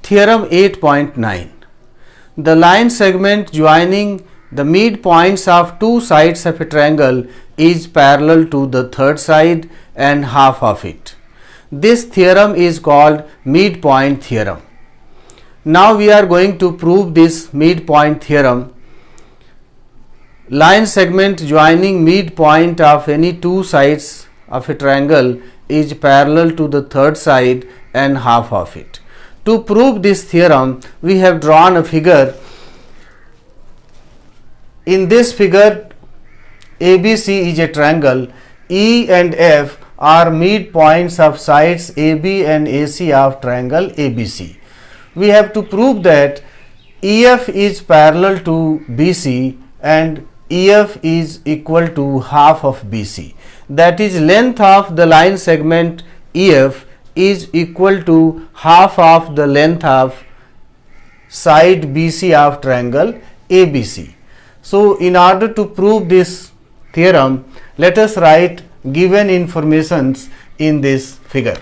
Theorem 8.9. The line segment joining the midpoints of two sides of a triangle is parallel to the third side and half of it. This theorem is called midpoint theorem. Now we are going to prove this midpoint theorem. Line segment joining midpoint of any two sides of a triangle is parallel to the third side and half of it. To prove this theorem, we have drawn a figure. In this figure, ABC is a triangle. E and F are midpoints of sides AB and AC of triangle ABC. We have to prove that EF is parallel to BC and EF is equal to half of BC. That is, length of the line segment EF is equal to half of the length of side BC of triangle ABC. So, in order to prove this theorem, let us write given informations in this figure.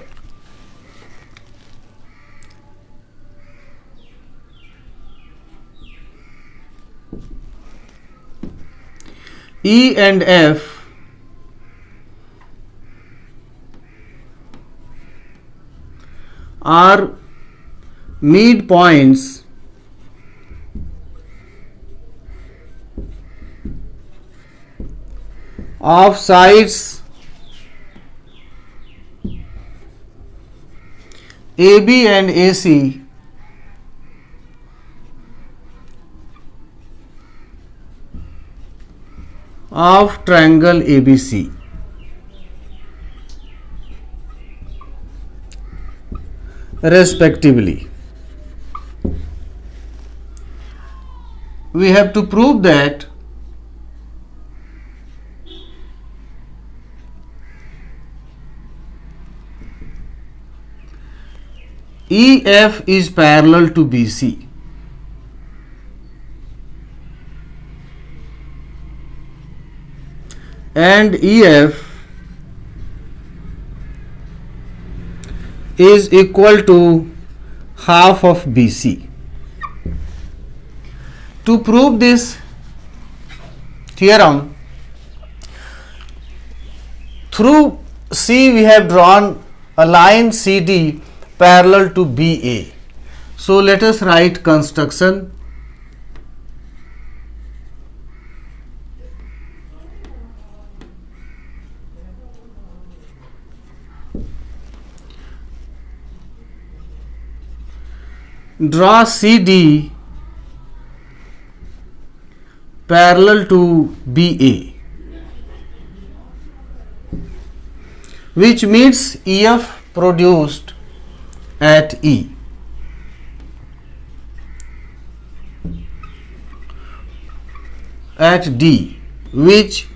E and F are midpoints of sides AB and AC of triangle ABC. Respectively. We have to prove that EF is parallel to BC and EF is equal to half of BC. To prove this theorem, through C we have drawn a line CD parallel to BA. So let us write construction. Draw CD parallel to BA, which means EF produced at E. At D, which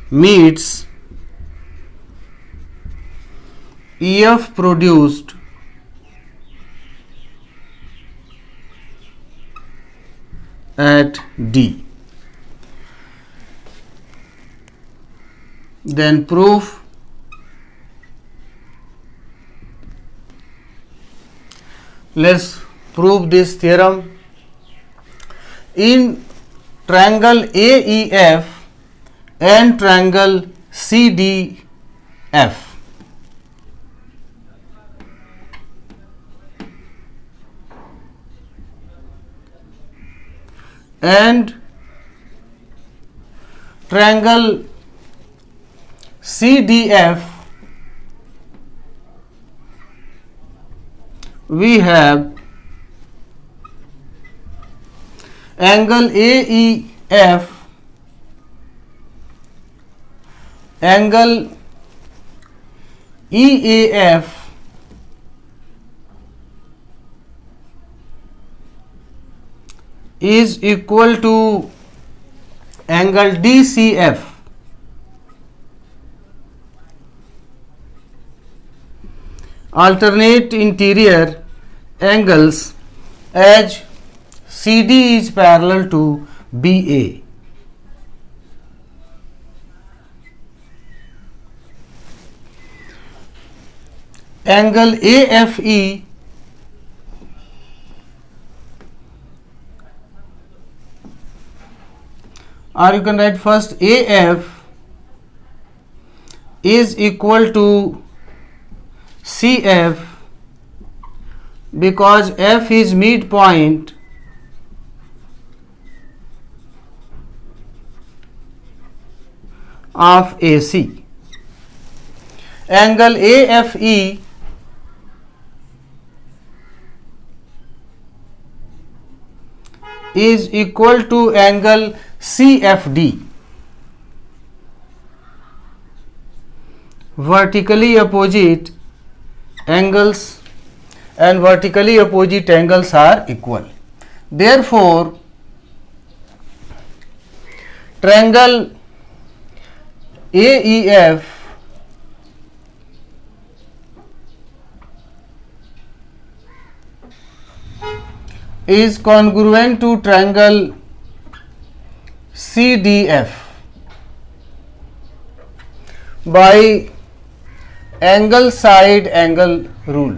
meets EF produced at D. Then proof. Let's prove this theorem. In triangle AEF and triangle CDF, and triangle CDF, we have angle AEF, angle EAF, is equal to angle DCF. Alternate interior angles as CD is parallel to BA. angle AFE or you can write first AF is equal to CF because F is midpoint of AC. Angle AFE is equal to angle CFD. Vertically opposite angles and vertically opposite angles are equal. Therefore, triangle AEF is congruent to triangle CDF by angle side angle rule.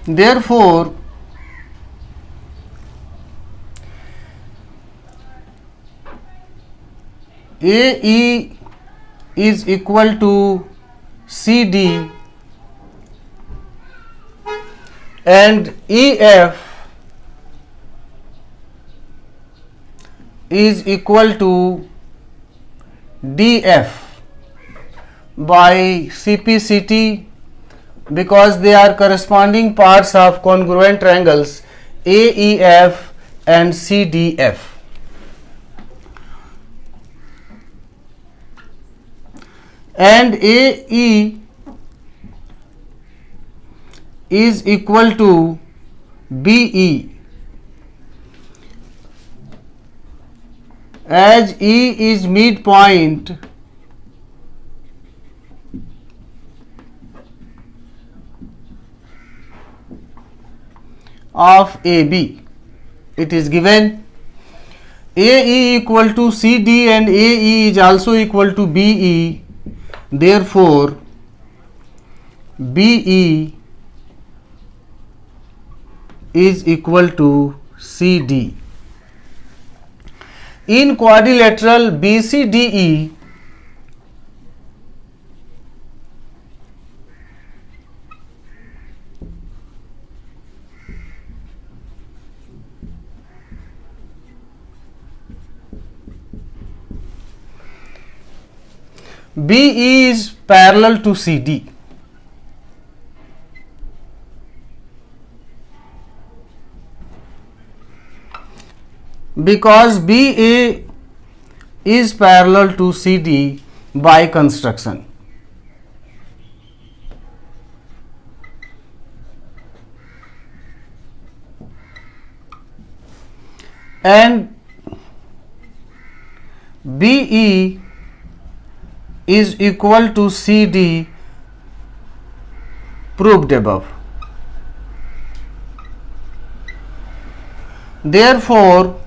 Therefore, AE is equal to CD and EF is equal to DF by CPCT because they are corresponding parts of congruent triangles AEF and CDF. And AE is equal to BE as E is midpoint of AB. It is given AE equal to CD and AE is also equal to BE. Therefore, BE is equal to CD. In quadrilateral BCDE, BE is parallel to CD. Because BA is parallel to CD by construction. And BE is equal to CD proved above. Therefore,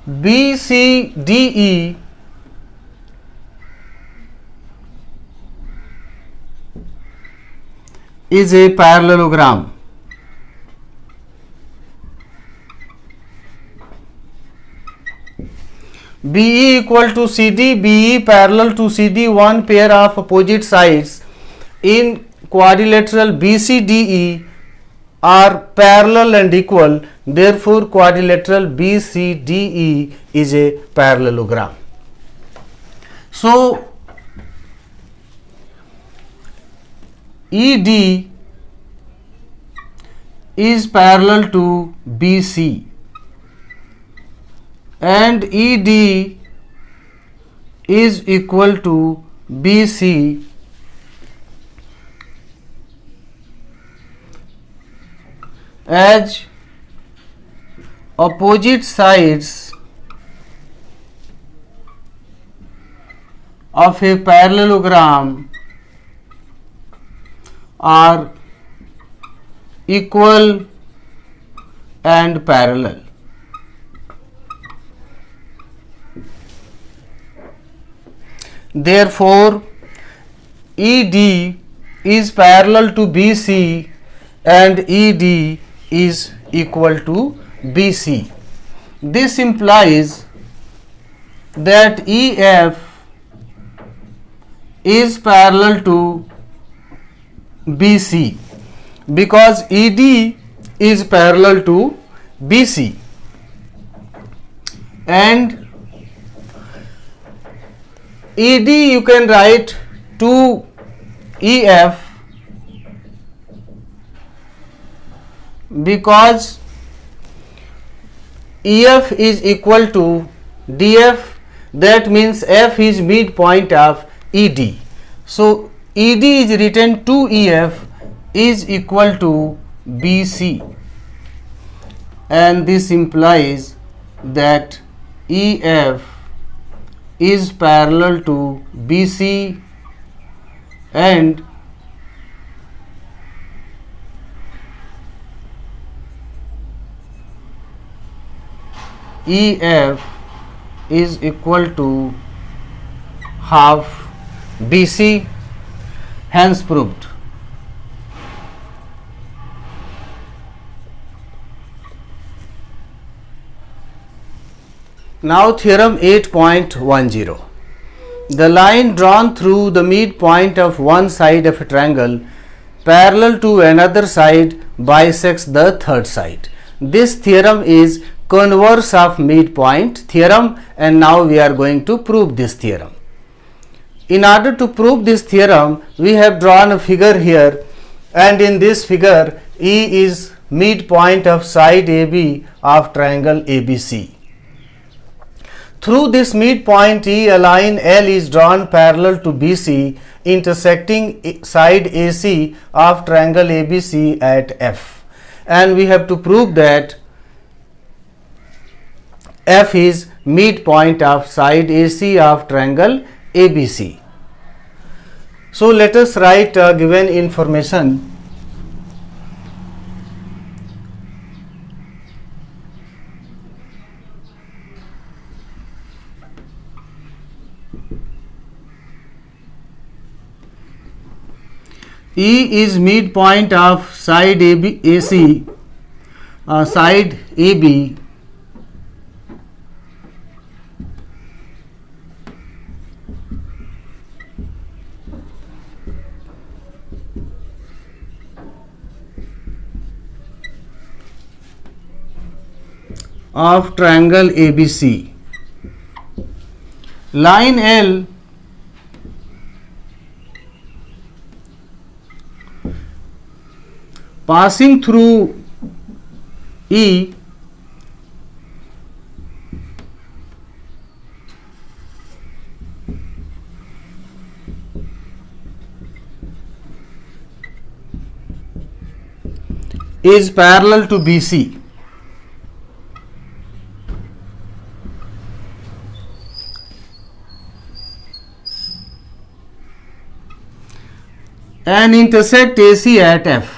BCDE is a parallelogram. BE equal to CD, BE parallel to CD, one pair of opposite sides in quadrilateral BCDE are parallel and equal. Therefore, quadrilateral BCDE is a parallelogram. So, ED is parallel to BC and ED is equal to BC as opposite sides of a parallelogram are equal and parallel. Therefore, ED is parallel to BC and ED is equal to BC. This implies that EF is parallel to BC because ED is parallel to BC, and ED you can write to EF because EF is equal to DF, that means F is midpoint of ED. So ED is written to EF is equal to BC, and this implies that EF is parallel to BC and EF is equal to half BC, hence proved. Now theorem 8.10. The line drawn through the midpoint of one side of a triangle parallel to another side bisects the third side. This theorem is converse of midpoint theorem, and now we are going to prove this theorem. In order to prove this theorem, we have drawn a figure here, and in this figure E is midpoint of side AB of triangle ABC. Through this midpoint E, a line L is drawn parallel to BC intersecting side AC of triangle ABC at F, and we have to prove that F is midpoint of side AC of triangle ABC. So let us write given information. E is midpoint of side AC, side AB of triangle ABC. Line L passing through E is parallel to BC. And intersect AC at F.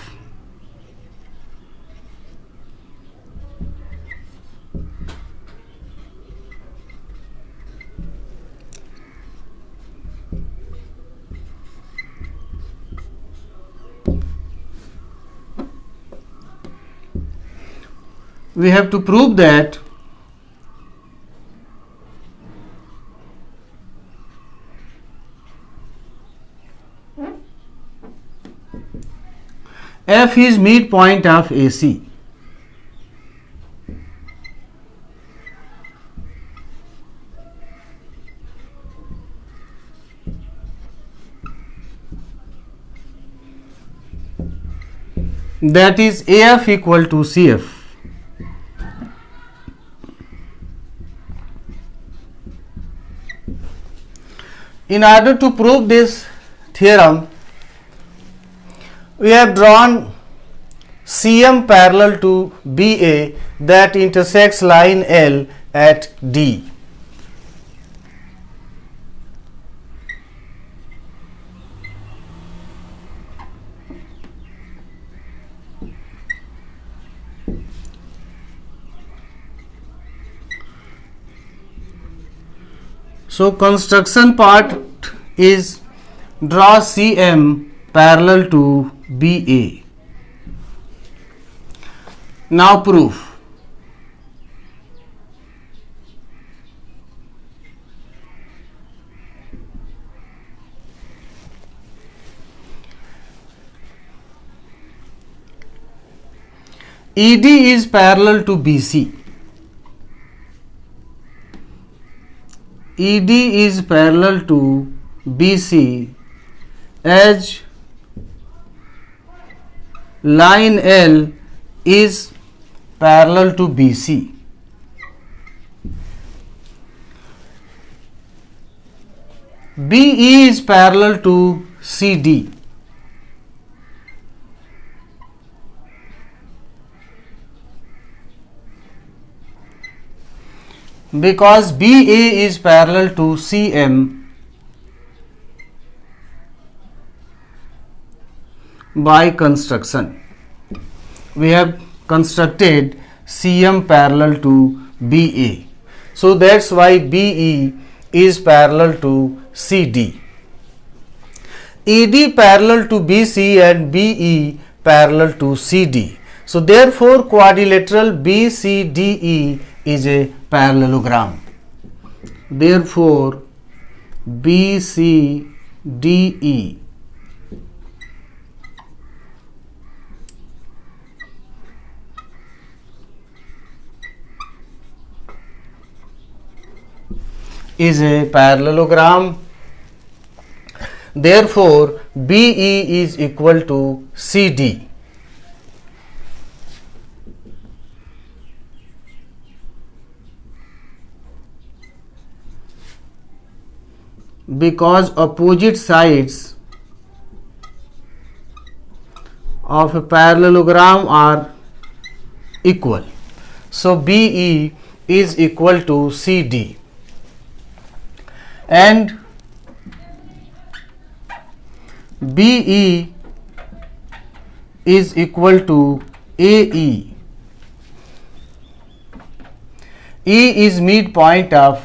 We have to prove that F is midpoint of AC. That is AF equal to CF. In order to prove this theorem, we have drawn CM parallel to BA that intersects line L at D. So construction part is draw CM parallel to BA. Now proof. ED is parallel to BC. ED is parallel to BC as line L is parallel to BC. BE is parallel to CD. Because BA is parallel to CM, by construction we have constructed CM parallel to BA. So that's why BE is parallel to CD. ED parallel to BC and BE parallel to CD. So therefore quadrilateral BCDE is a parallelogram. Therefore BCDE is a parallelogram. Therefore BE is equal to CD. Because opposite sides of a parallelogram are equal. So BE is equal to CD and BE is equal to AE. E is midpoint of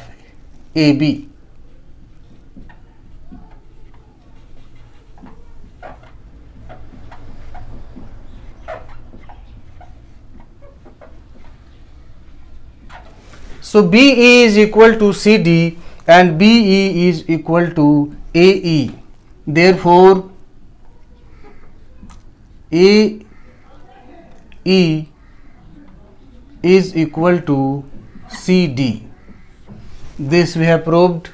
AB. So BE is equal to CD and BE is equal to AE. Therefore AE is equal to CD. This we have proved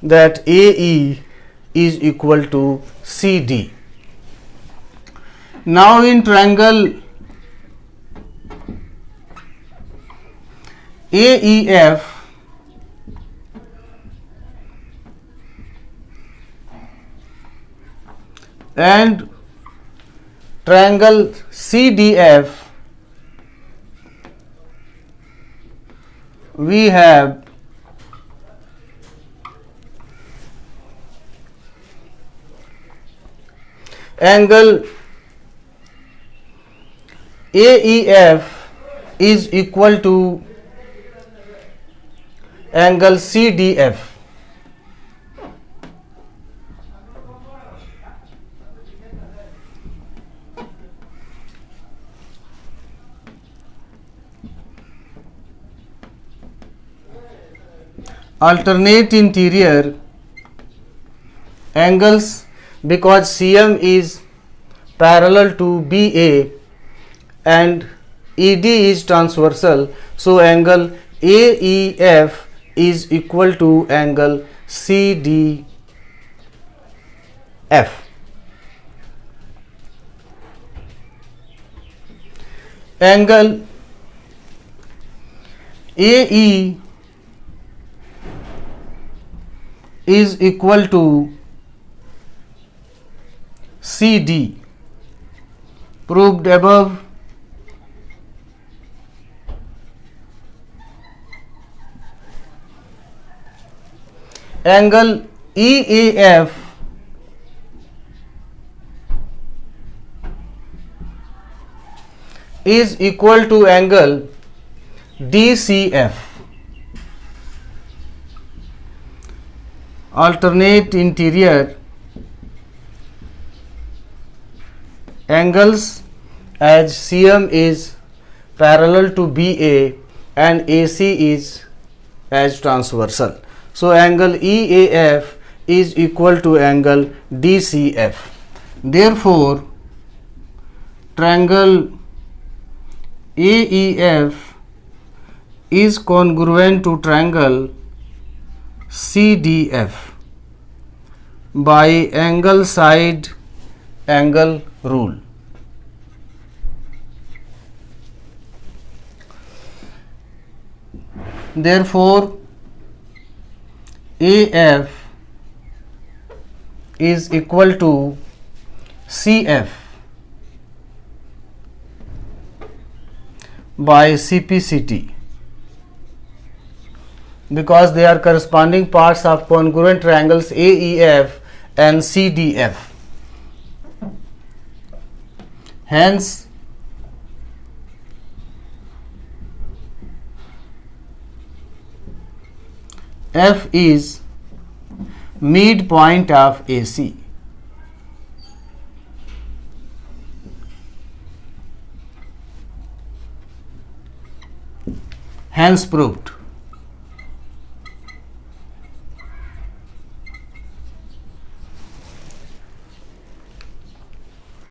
that AE is equal to CD. Now in triangle AEF, and triangle CDF, we have angle AEF is equal to angle CDF. Alternate interior angles, because CM is parallel to BA and ED is transversal, so angle AEF is equal to angle CDF. Angle AE is equal to CD, proved above. Angle EAF is equal to angle DCF. alternate interior angles as CM is parallel to BA and AC is as transversal. So angle EAF is equal to angle DCF. Therefore, triangle AEF is congruent to triangle CDF by angle side angle rule. Therefore, AF is equal to CF by CPCT, because they are corresponding parts of congruent triangles AEF and CDF. Hence, F is midpoint of AC. Hence proved.